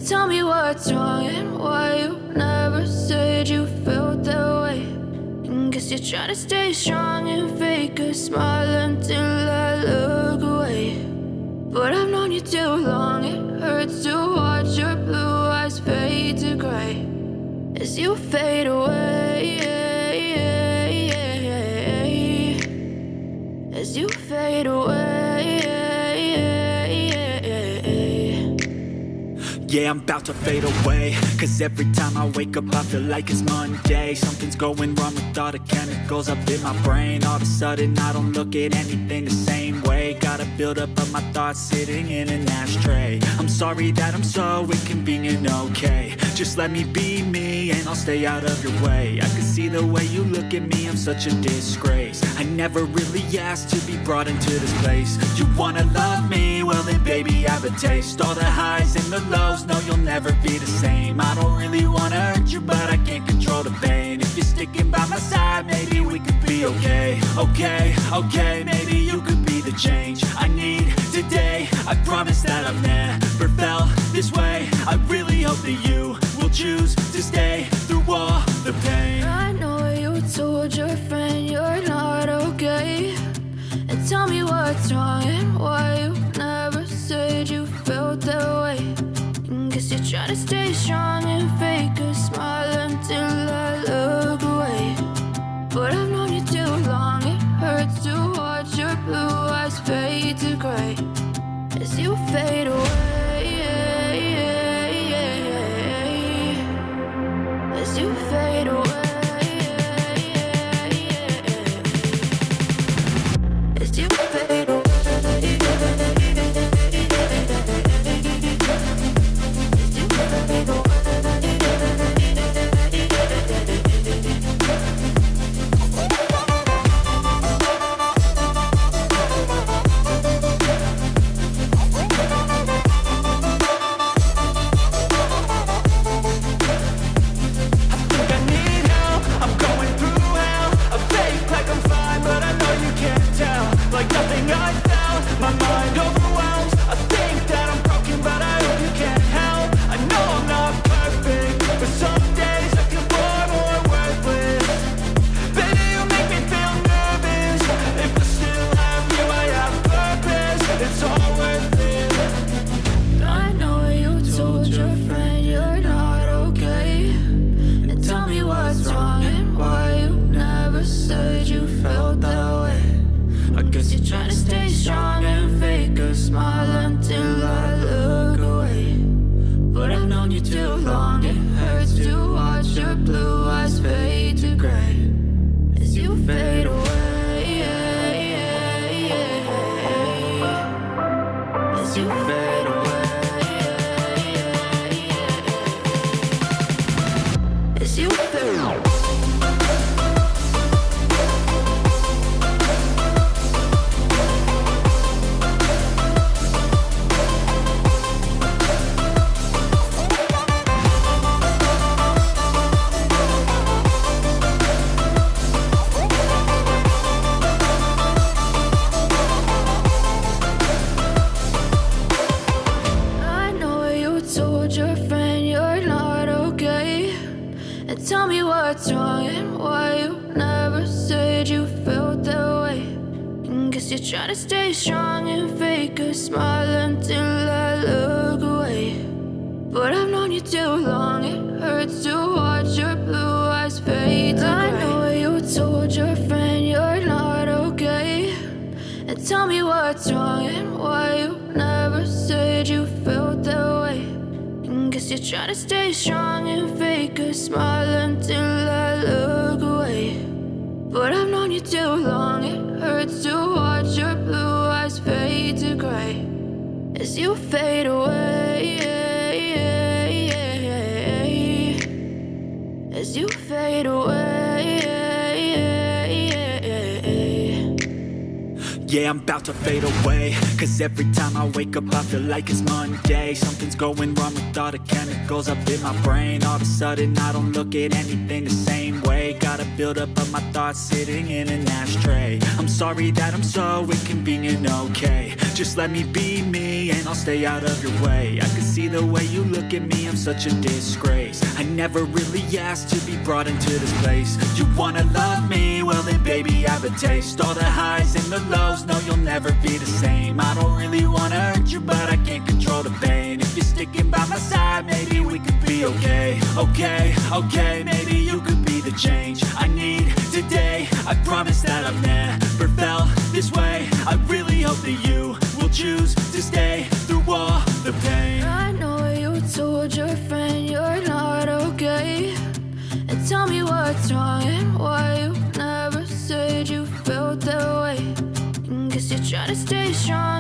Tell me what's wrong and why you never said you felt that way. And guess you're trying to stay strong and fake a smile until I look away. But I've known you too long, it hurts to watch your blue eyes fade to gray as you fade away. As you fade away. Yeah, I'm about to fade away. Cause every time I wake up I feel like it's Monday. Something's going wrong with all the chemicals up in my brain. All of a sudden I don't look at anything the same way. Got a buildup of my thoughts sitting in an ashtray. I'm sorry that I'm so inconvenient, okay. Just let me be me and I'll stay out of your way. I can see the way you look at me, I'm such a disgrace. I never really asked to be brought into this place. You wanna love me? Well then baby have a taste. All the highs and the lows, no you'll never be the same. I don't really wanna hurt you but I can't control the pain. If you're sticking by my side maybe we could be okay. Okay, maybe you could be the change I need today. I promise that I've never felt this way. I really hope that you will choose to stay through all the pain. I know you told your friend you're not okay. And tell me what's wrong and why you never said you felt that way. And guess you're trying to stay strong and fake a smile until I look away. But I've known you too long, it hurts to watch your blue eyes fade to gray as you fade away. As you fade away. As you fade away. Like nothing I found, my mind overwhelms. I think that I'm broken, but I hope you can't help. I know I'm not perfect, but some days I feel far more worthless. Baby, you make me feel nervous. If I still have you, I have purpose. It's all worth it. I know you told your friend you're not okay. And tell me what's wrong and why you never said you felt that way. I guess you're trying to stay strong and fake a smile until I look away. But I've known you too long, it hurts to watch your blue eyes fade to gray as you fade away. As you fade away. As you fade away. Tell me what's wrong and why you never said you felt that way. And guess you're trying to stay strong and fake a smile until I look away. But I've known you too long, it hurts to watch your blue eyes fade to gray. I know you told your friend you're not okay. And tell me what's wrong and why you never said you felt that way. Guess you're trying to stay strong and fake a smile until I look away. But I've known you too long, it hurts to watch your blue eyes fade to gray as you fade away. As you fade away. Yeah, I'm about to fade away. Cause every time I wake up I feel like it's Monday. Something's going wrong with all the chemicals up in my brain. All of a sudden I don't look at anything the same way. Got a buildup of my thoughts sitting in an ashtray. I'm sorry that I'm so inconvenient, okay. Just let me be me and I'll I'll stay out of your way. I can see the way you look at me, I'm such a disgrace. I never really asked to be brought into this place. You wanna love me? Well then baby have a taste. All the highs and the lows, no you'll never be the same. I don't really wanna hurt you but I can't control the pain. If you're sticking by my side, maybe we could be okay. Okay, maybe you could be the change I need today. I promise that I've never felt this way. I really hope that you will choose to stay through all the pain. I know you told your friend you're not okay, and tell me what's wrong and why you never said you felt that way. Guess you're trying to stay strong